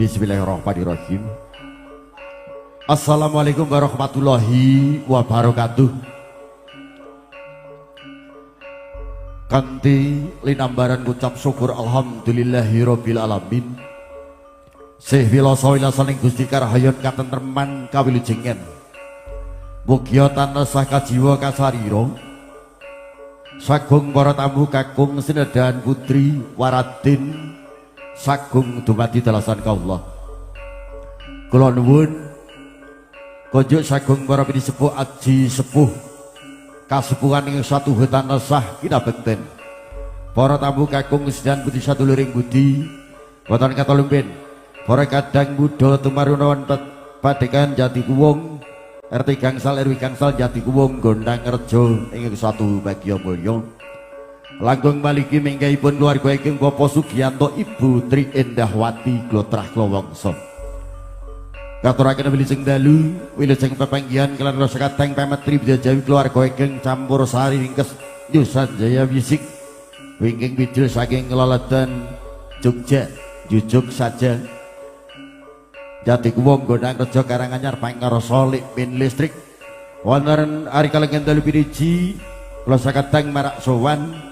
Bismillahirrahmanirrahim. Assalamualaikum warahmatullahi wabarakatuh. Kanthi linambaran ngucap syukur alhamdulillahirabbil alamin. Sehwilasawilasaning Gusti Karahayun katentreman kawilujengan. Mugi tansah kajiwa kasarira. Sagung para tamu kakung sinedahan putri waradin sagung dumadi dalasan kaula. Kula nuwun konjuk sagung para pini sepuh aji sepuh kasepuhan ing satu hutan nesah kinabekten. Para tamu kakung sinedahan putri saduluring budi wonten katolumpen. Para kadang muda tumaruna padekan Jati Kuwung RT Gangsal RW Gangsal Jati Kuwung Gondang Rejo ing satu bagya mulya. Langkung maliki minggahipun keluarga ingkang Bapak Sugiyanto Ibu Tri Endahwati Glotrah Klawangsa. Katuraken wilujeng dalu wilujeng pepanggihan kelan rasa kateng pametri Bidjajawi keluarga ingkang campur sari ringkes Yusan Jaya Wisik wingking pidul saking kelaletan Jogja jujuk saja Jati Kuwung Gondang Rejo Karanganyar pangarsa Likmin Listrik wonten ari kalenggan dalu piriji kula saketeng marak sowan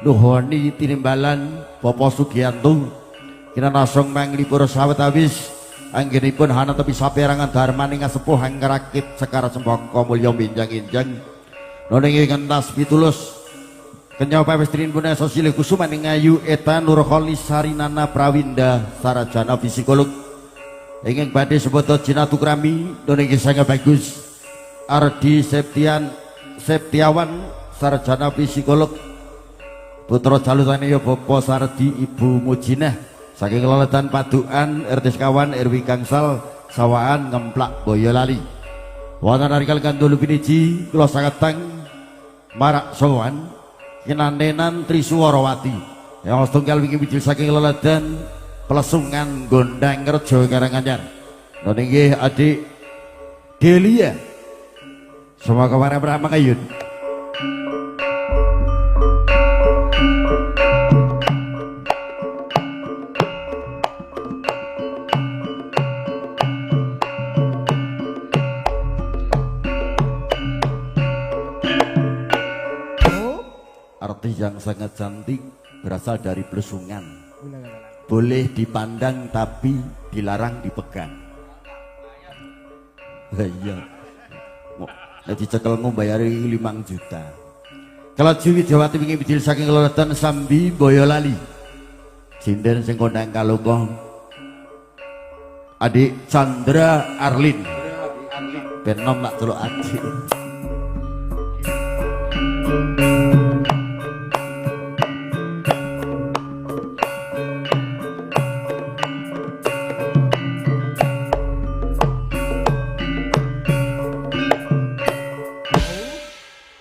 nuhoni tinimbalan Bapak Sugiyanto kinanasong manglipur sawetawis anggenipun hana tepi saperangan darmaning sepuh anggerakit sekara sembangka mulya binjang-injang noning kentas pitulus kenyawa pawestrin punah sosial kusuman ing ayu eta Nurkholi Sarinana Prawinda sarjana psikolog ingin badhe sebata jinatu krami noning sangat bagus Ardi Septiawan sarjana psikolog putra jalutane ya Bapak Sardi Ibu Mujinah saking kelaletan Padukan RT Sekawan RW Gangsal Sawaan Ngemplak Boyolali. Wonten ari kalenggan dulu piniji kula saketeng marak sowan kinanenan Trisuwarawati yang setunggal wingi bijil saking kelaletan Plesungan Gondang Rejo Karanganyar. Nggih nggih adik Delia. Semoga para Brahma kayun. Arti yang sangat cantik berasal dari Plesungan. Boleh dipandang tapi dilarang dipegang. Iya. Nek dicekelmu bayari 5 juta. Kalau Jiwi Jawati wingi bijil saking kelaletan Sambi Boyolali. Sinden sing kondang kalungkah. Adik Chandra Arlin. Benom nak celuk adik.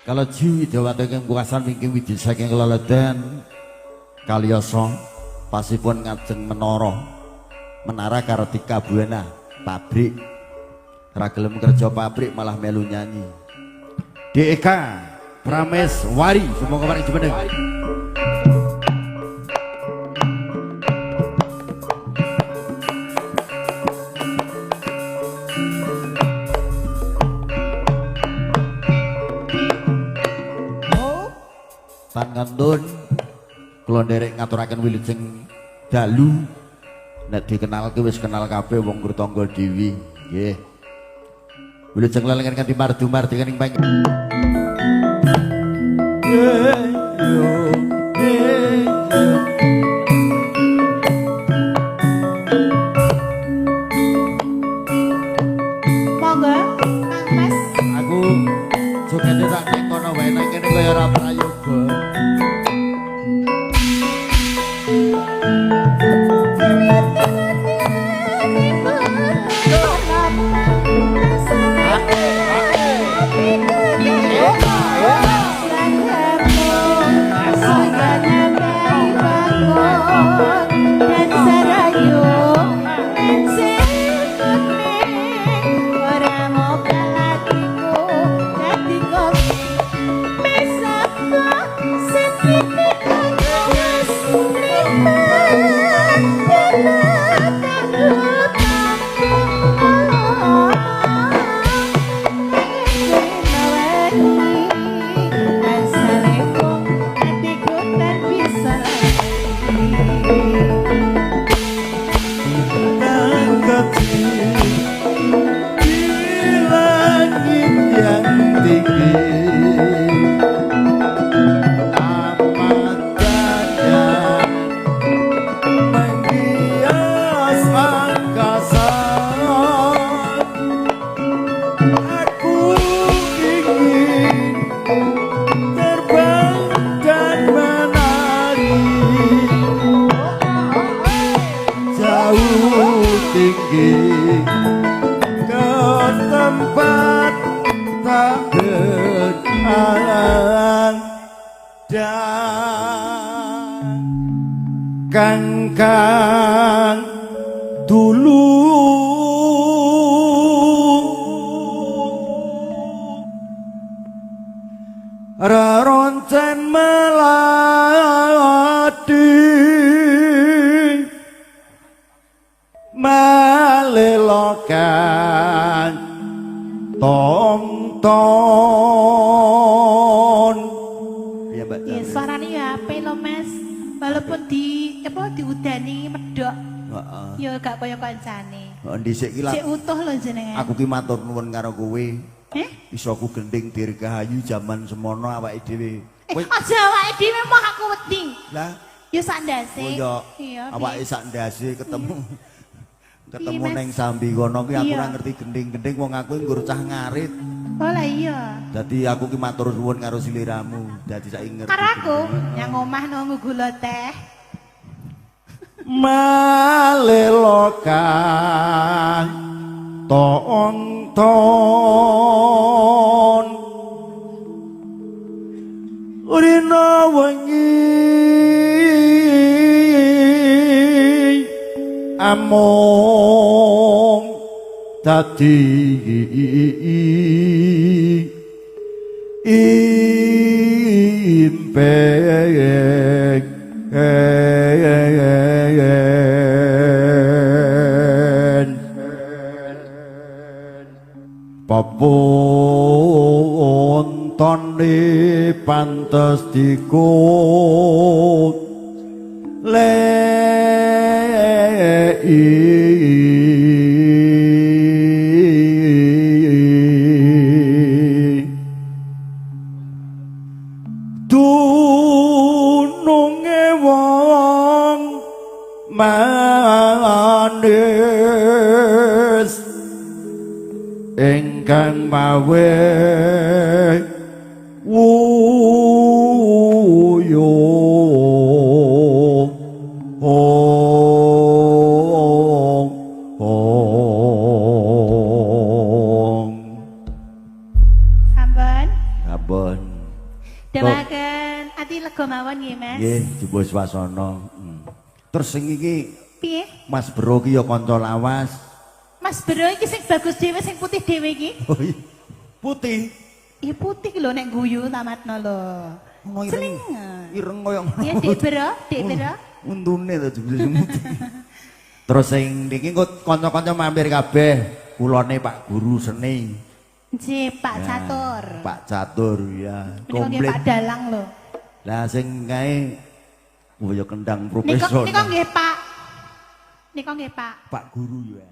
Kalau Jiwi Dewata yang bukasan mingking widil saking kelaletan Kalioso pasipun ngajeng menara Kartika Buana pabrik ragelem kerja pabrik malah melu nyanyi DEK Prameswari semoga mari jumeneng ngandun kula nderek ngaturaken wilujeng dalu nek dikenalke wis kenal kabeh wong Kurtangga Dewi nggih wilujeng lelengan kanthi mardu-mardi kaning pang monggo Kang Mas aku jogete tak ning kono wae nang kene kaya ora prayoga. Terima tinggi ke tempat tak berang dan kang dulu reroncen melati melelokan tong-tong. Ya Mbak. Ya suaranya ya apik lho Mas. Walaupun diudani medhok. Heeh. Ya gak kaya kancane. Heeh dhisik ki Sik utuh lho jenengan. aku ki matur nuwun karo kowe. Iso aku gending dirgahayu jaman semono awake dhewe. Aja awake dhewe mah aku wedi. Lah, ya sak ndase. oh ya, Iya. awake sak ndase ketemu. Ketemu Iya, Mas. neng sambi kono ki aku Iya. ora ngerti gending-gending wong aku nggur cah ngarit. Oh lah iya. Dadi aku ki matur nuwun karo siliramu. Dadi saiki ngerti. Karo aku yang omah nunggu gula teh. Malelokan tonton Rina wengi among dadi impek papunton di pantes dikut dununge wong manis ingkang mawe Sampun. Sampun. Demaken ati lega mawon nggih Mas. Nggih, jebul swasana. Terus sing iki Piye? Mas Bro ki ya kanca lawas. Mas Bro iki sing bagus dhewe sing putih dhewe iki. Oh iya. Putih. Iya putih lho nek guyu tamatno lho. Oh, Celing. Ireng koyo ngono. Iya Dek Bro, Dek Bro. Untune to jebul semut. Terus sing niki kok kanca-kanca mampir kabeh. Kulone Pak Guru Seni. Nggih, Pak Ya, Catur. Pak Catur ya. Menika nggih Pak Dalang lho. Lah sing kae oh ya kendang Nika profesional. nika nggih Pak. Nika nggih Pak. Pak Guru ya.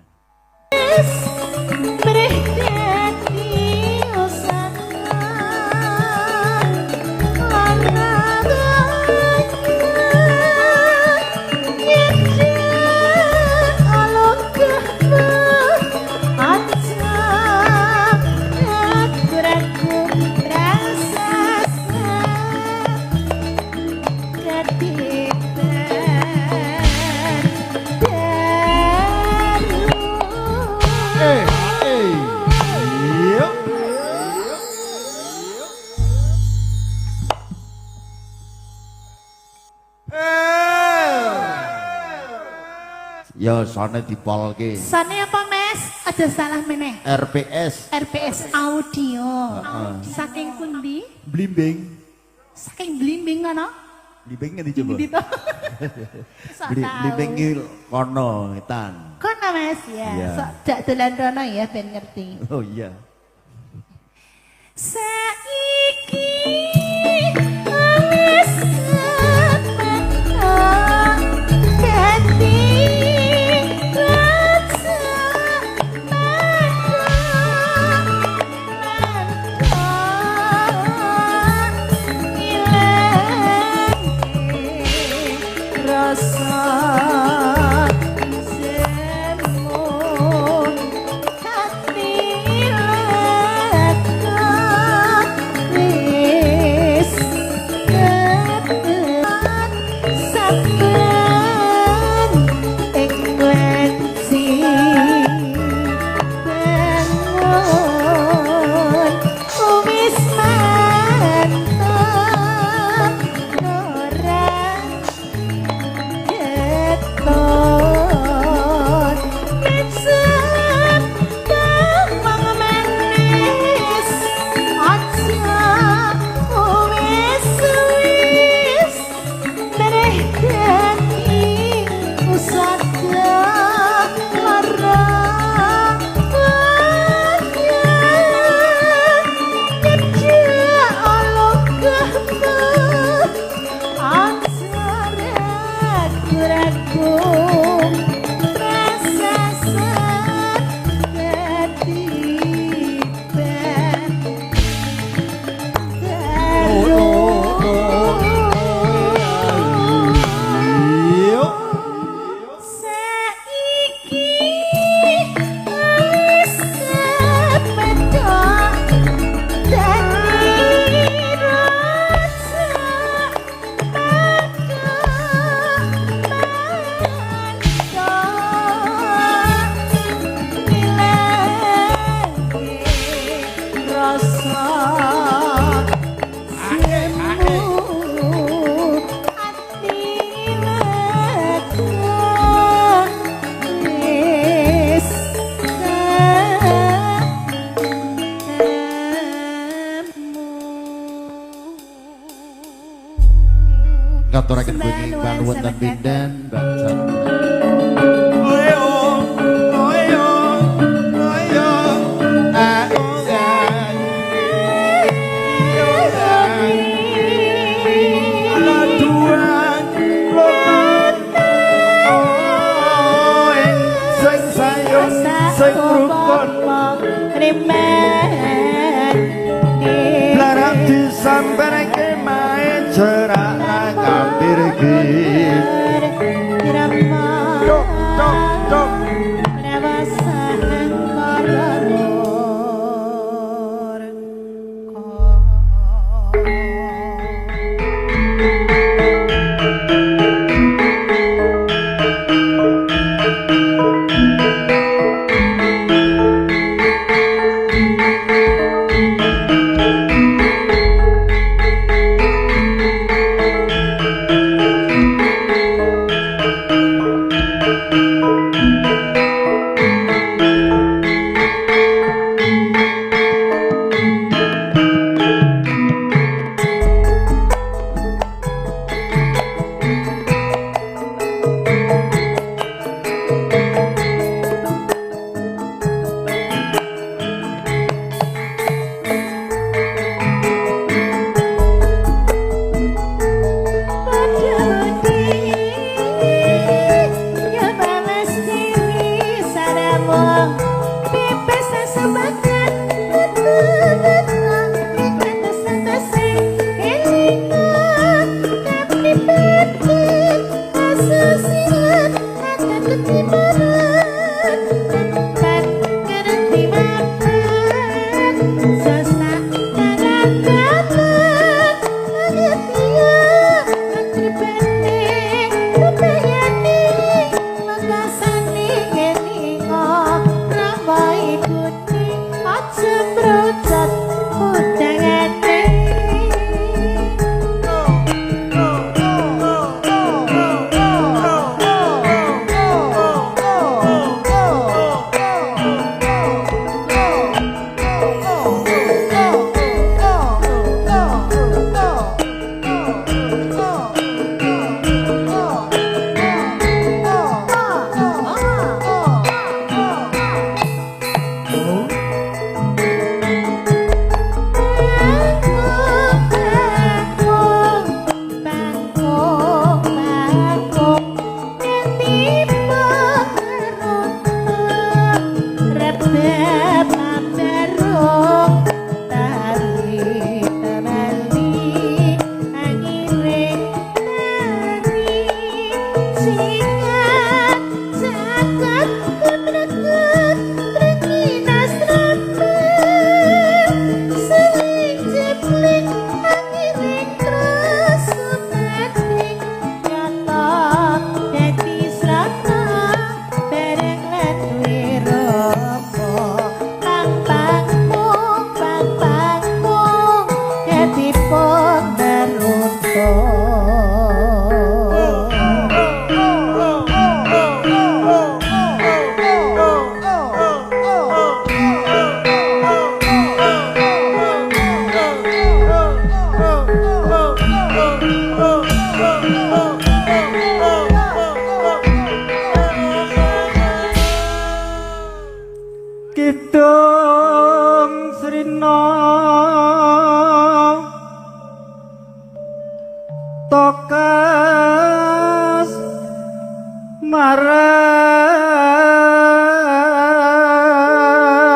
Ya sone dipolke. Sane apa Mas? Ada salah meneh. RPS RPS audio. Saking pundi? Blimbing. Saking blimbing kono. Blimbing ngendi coba? Ngendi to? Sok tahu. Blimbing ki kono etan. Kono Mas ya. Iya. Sok dak dolan rono ya ben ngerti. Oh iya. Saiki wis sampeyan dadi rasa Rasa ngaturaken benging panuwun lan pindan bangsa. Sampai main cerak kampir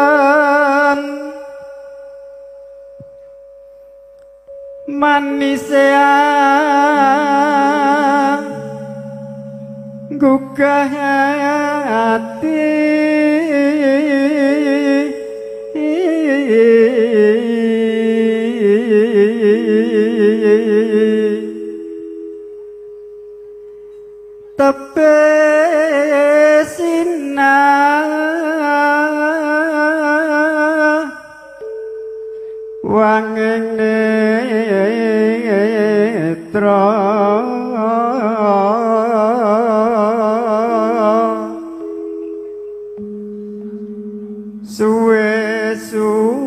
lamaran manisnya gugah hati tepe sinah wanging netra suwe-suwe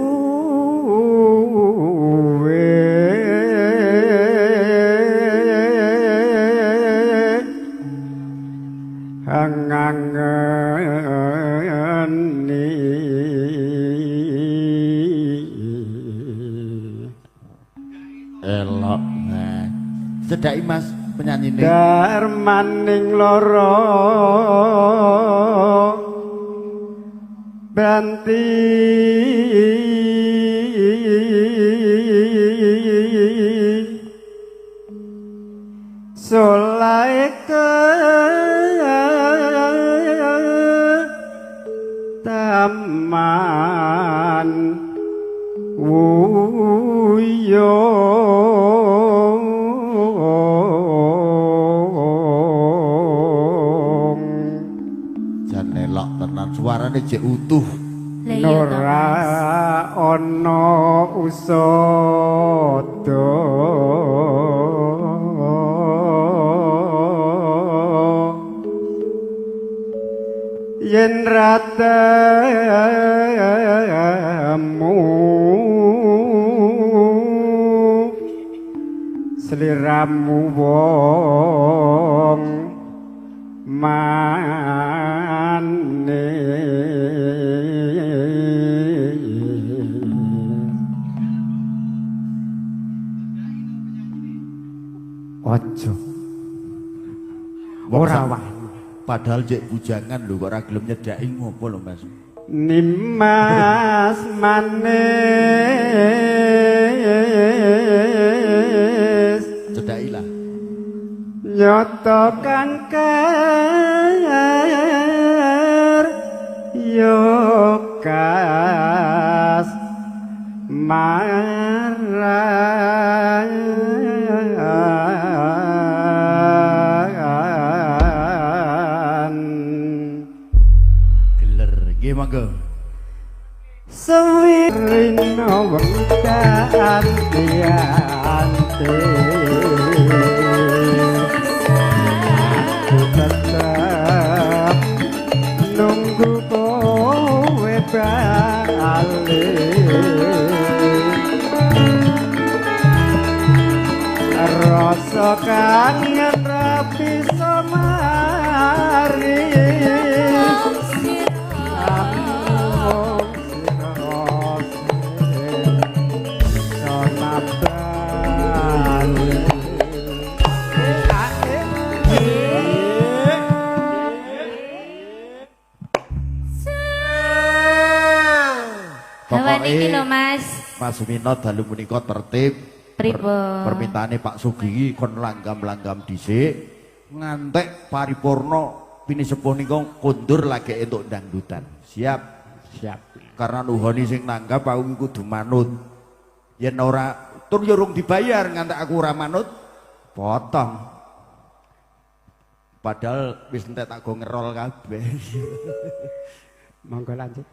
hangangeni elok cedhaki Mas penyanyine darmaning lara Banti solaike taman wuyong jan elok tenan suarane jek utuh ora ana usada yen ratamu sliramu wong mane ojo ora wani padahal jek bujangan lho kok ora gelem nyedhaki ngopo lho Mas nimas manis cedhaki lah nyoto kanker yokas marang geler nggih monggo sewirino wengkan diante tetap nunggu kowe bali rasa kangen rapi samari Iki lho Mas. Mas Sumino dalu punika tertib. Pripun? Permintaane Pak Sugih kon langgam-langgam dhisik ngantek paripurna pinisepuh nika kondur lagi entuk dangdutan. Siap. siap Karena nuhoni sing nanggap aku kudu manut. Yen ora tur yo rung dibayar ngantek aku ora manut potong. Padahal wis entek tak go ngerol kabeh. monggo lanjut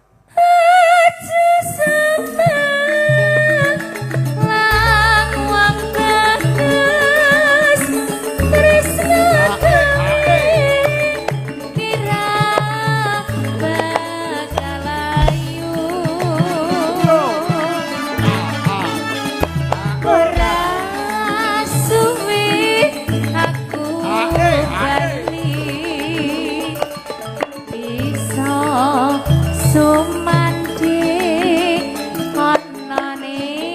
Sumandi ana ning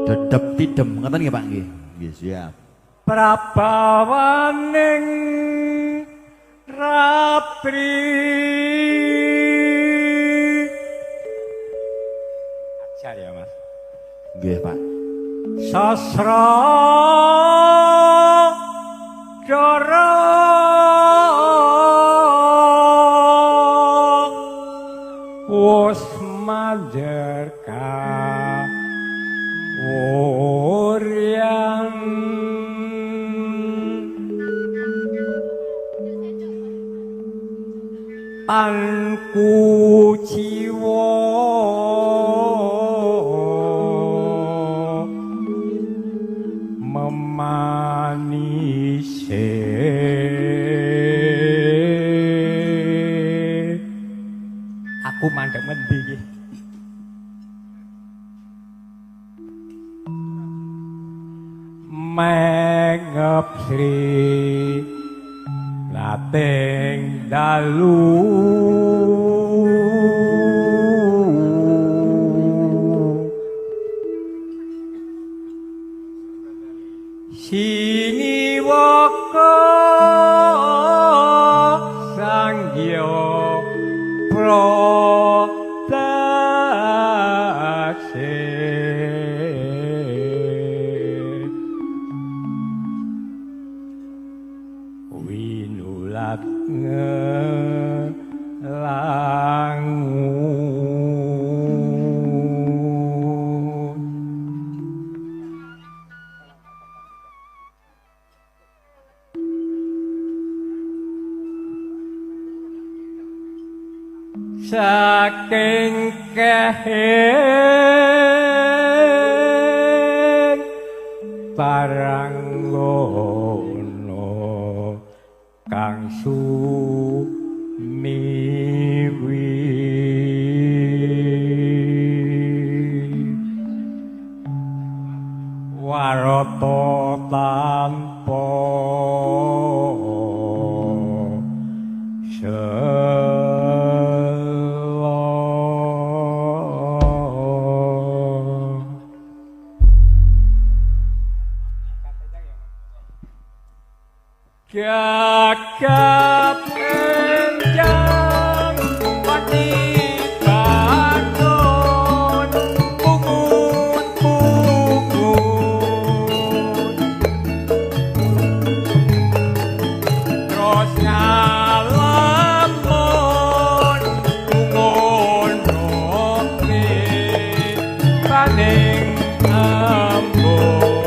Dedep tidem ngoten nggih Pak nggih. Nggih siap. Prabawaning ratri ajar ya Mas. Nggih Pak. Sasra cara wis manjer ka uryan anku jiwa memanise aku mandek ngendi iki mengep sri lateng dalu sini waka sanggya protase winulat ngelangun saking kehing barang ngono kang sumiwi warata tanpa gagap enjang pati bangun pungut-pungut terus ngalamun pungun roke paning ambon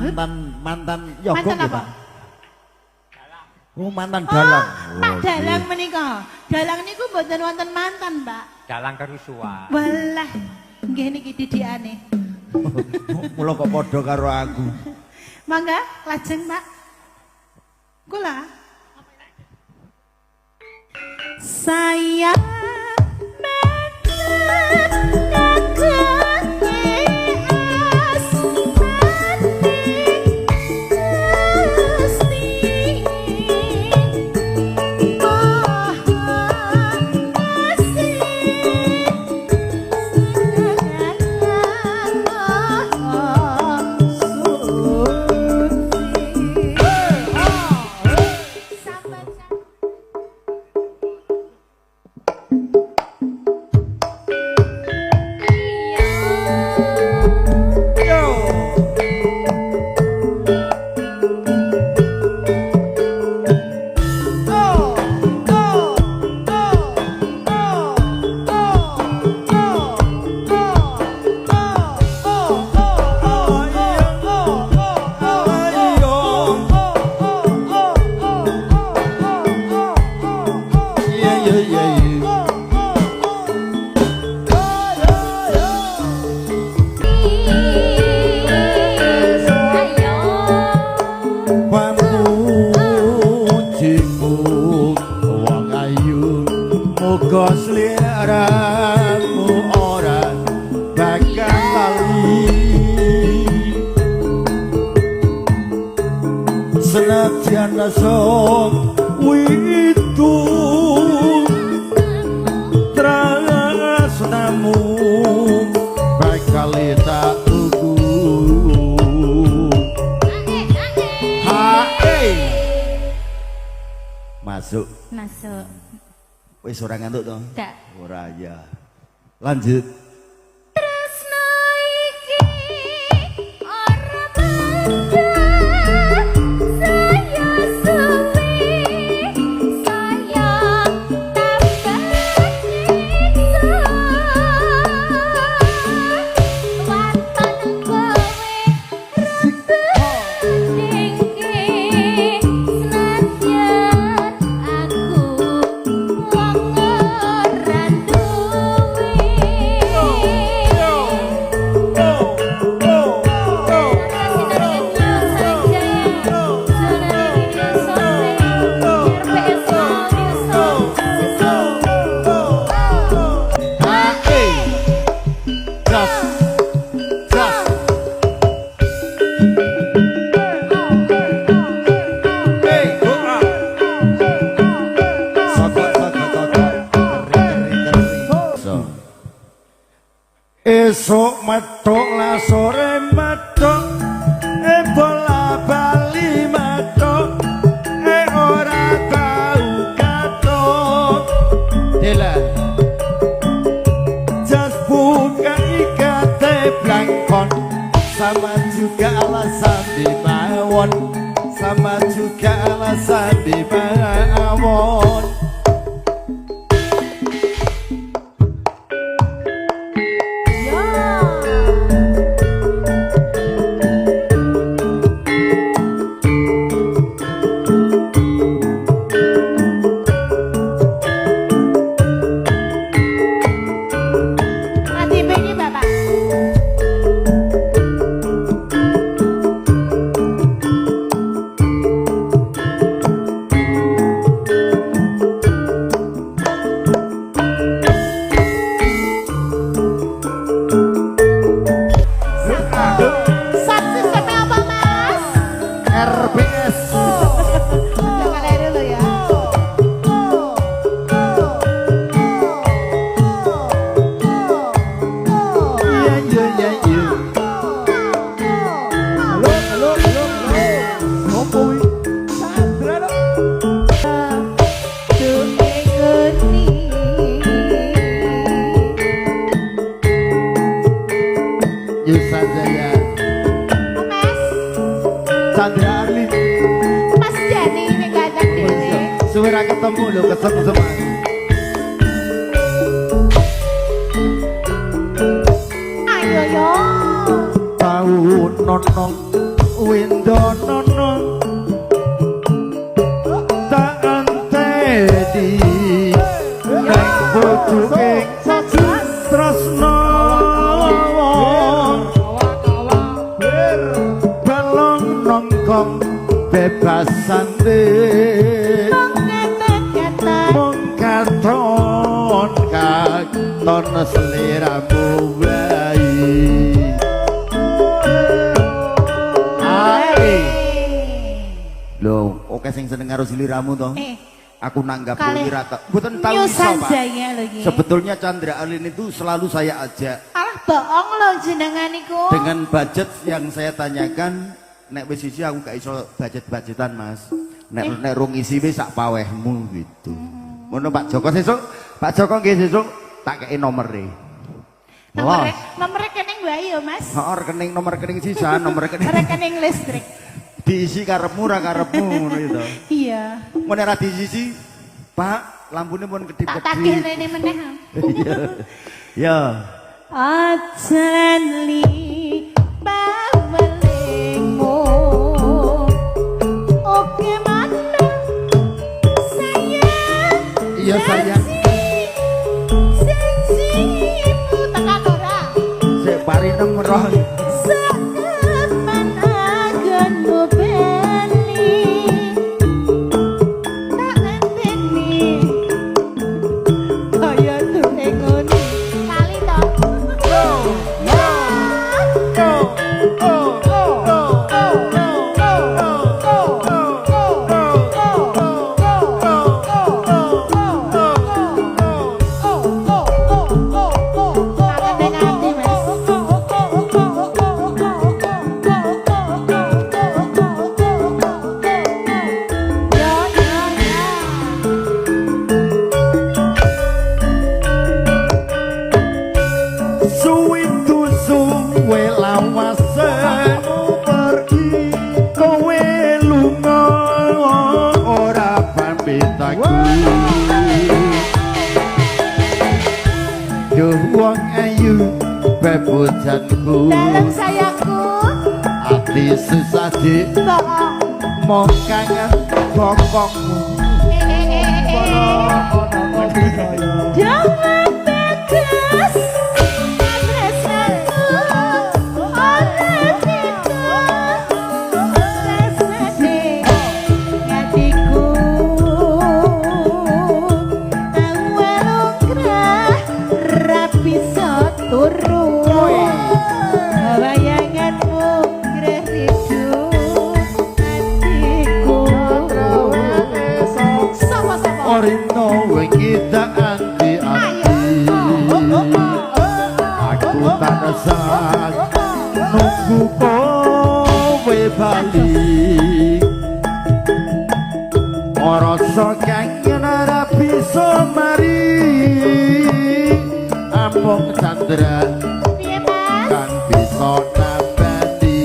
mantan Yogo Mantan nggih, apa? Pak. Oh, mantan dalang. Pak dalang menika. Dalang niku mboten wonten mantan, Pak. Dalang kerusuhan. Walah, nggih niki didikane. Mula kok padha karo aku. Mangga, lajeng, Pak. Kula. Saya seliramu ora bakal lali senajan sok witu tresnamu bakal tak tuku masuk wis ora ngantuk to? Enggak. Ora ya. Lanjut. Tresno iki ora mandang saya suwi saya tambah nyiksa watan kowe tinggi senadyan aku esok metok la sore metok bola bali metok ora tau katok dela jas buka ikate blangkon sama juga alasan di mawon sama juga alasan di mawon ketemu lho kesem-seman ayo yo tahu nonong Windonono tak antedi nang bojoke tresno balong nongkong bebasan deh mong katon katon seliramu bayi loh, oke sing seneng karo sliramu toh. Aku nanggap lira tak. Mboten tahu iso, Pak. Sebetulnya Chandra Alin itu selalu saya ajak. Alah bohong lo jenengan iku. Dengan budget yang saya tanyakan, nek wis isi aku gak iso budget-budgetan, Mas. Nek rung isi wis sak pawehmu gitu. Ngono Pak Joko sesuk. Pak Joko nggih sesuk tak kei nomere. Nomor rekening wae ya, Mas. Heeh, rekening nomor rekening sisa, nomor rekening. Rekening listrik. Diisi karepmu ra karepmu ngono itu. Iya. Mun ora diisi, Pak, lampune pun kedip-kedip. Tak tagih rene meneh. Iya. Ya. Ajanli bawelengo. Oke mana sayang. Iya sayang. Sensimu tekan ora. Sik parinem roh. Bebujanku dalam sayangku hati susah di mau kangen bokongmu jangan bagus adresaku oleh itu rasane hatiku awal krah rapi turu bayanganmu greh hidup hatiku sama-sama orino kita anti-anti aku tak resah nunggu kowe balik rasa kangen ora bisa mari amung Chandra kan bisa nabati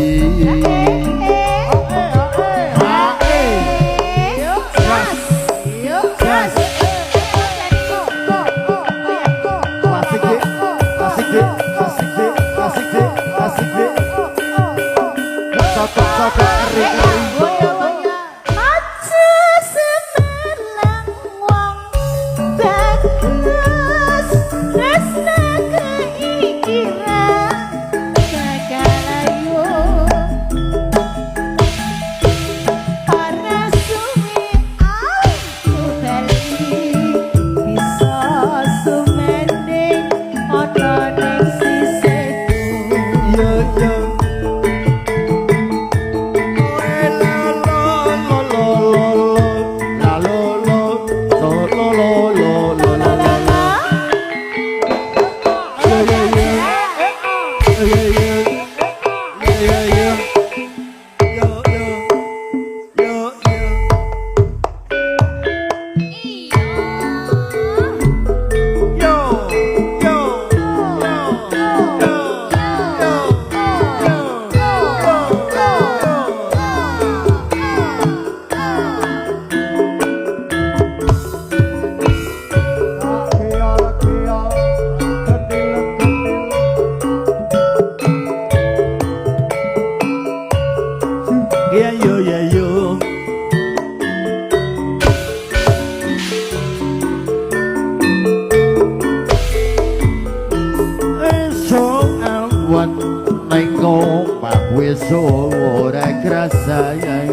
wis ora krasayan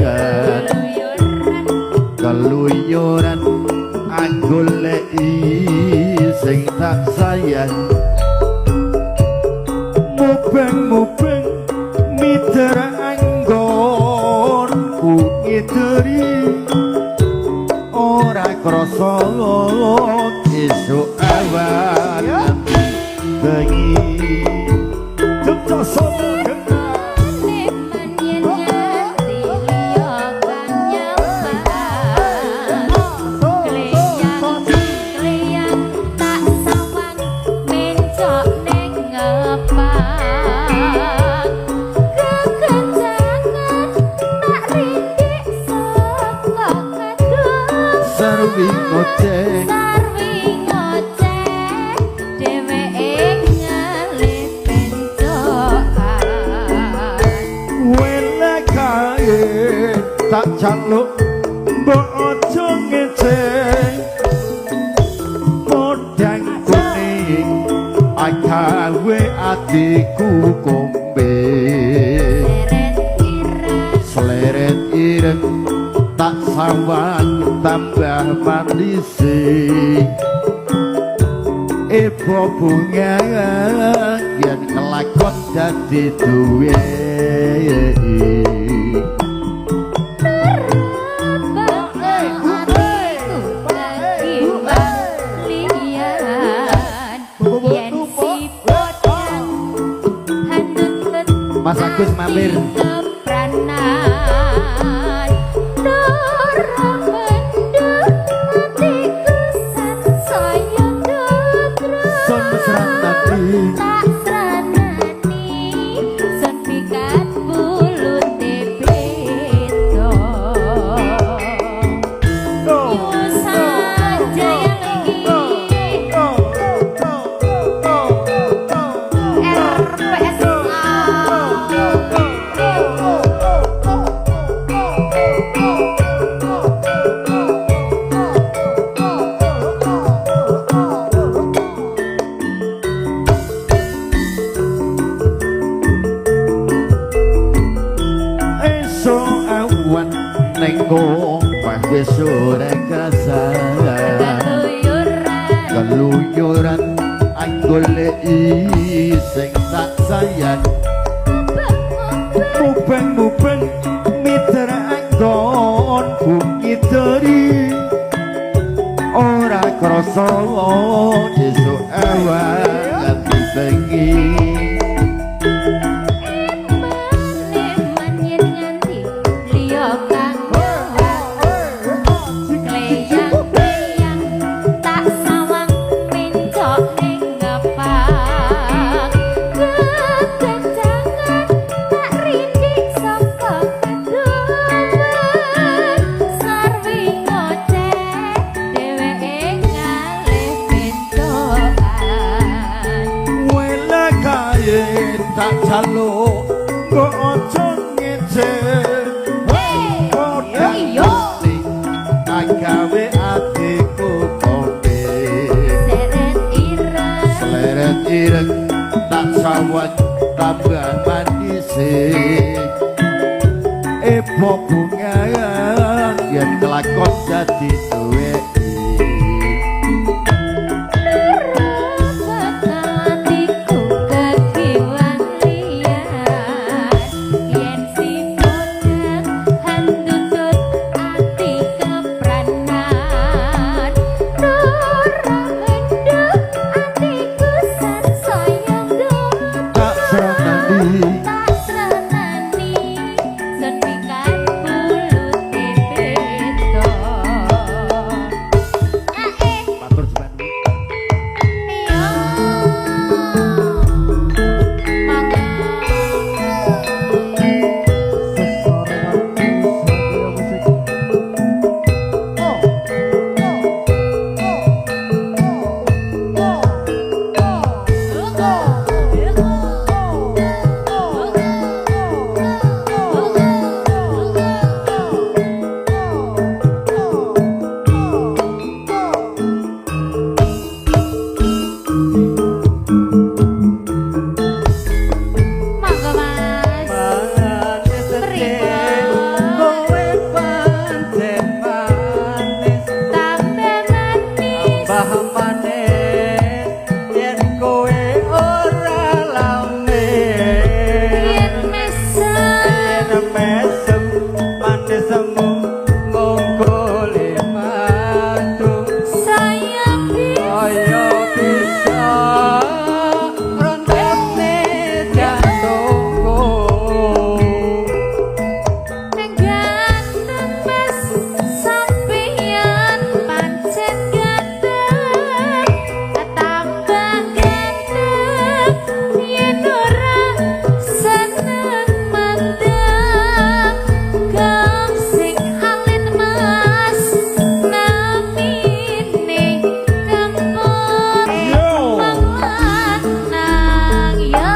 keluyuran anggoleki sing tak sayang mubeng-mubeng mitra anggonku ngideri ora krasa esuk awan bengi jepta sono sarwi ngoceh dheweke ngalih bencokan wele kae tak jaluk mbok aja ngeceh podang kuning agawe atiku kombe sleret ireng tak sawan tambah mandisi ibu bunga yen kelakon dadi duwe Mas Agus mampir tak seranani sun pikat bulute beda saja lagi nengko wis ora krasayan keluyuran anggoleki sing tak sayang mubeng-mubeng mitra anggonku ngideri ora krasa esuk awan nganti bengi tak jaluk kok aja ngeceh podang agawe atiku kombe sleret ireng tak sawan tambah mandisi ibu bunga yen kelakon dadi duwe tambah manis yen kowe ora lamen yen mesem manismu nggoleh madu saya kaya bisa rontone jantungku ganteng mas sampeyan pancen ganteng tambah ganteng yen ora seneng mandang kang sing alit mas namine kempot lanang ya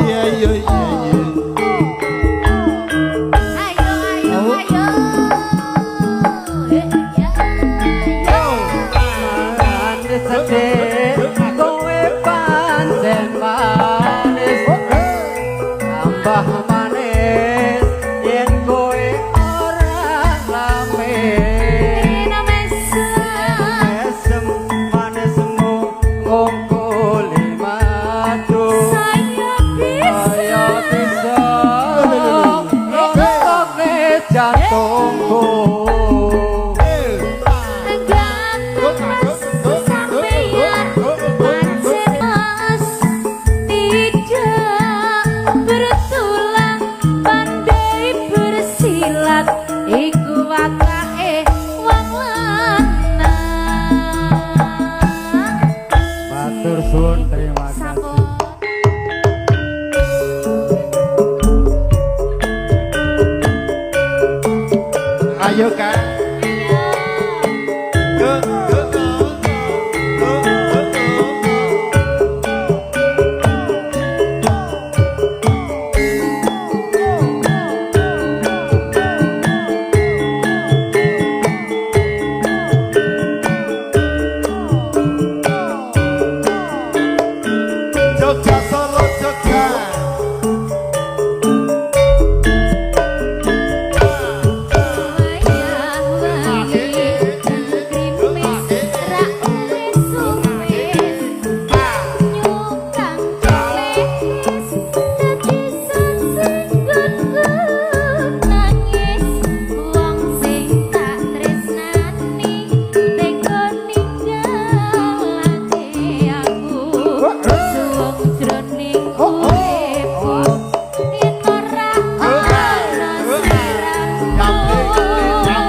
Iya iya iya iya. ayo ayo ayo manis sedih kowe pancen manis tambah manis yen kowe ora lamen mesem manismu ngongkoli madu saya saya bisa rontone jantungku ganteng mas sampeyan pancen mas tidak bertulang pandai bersilat iku watake wong lanang matur suwun terima kasih sampun Ayo Kak.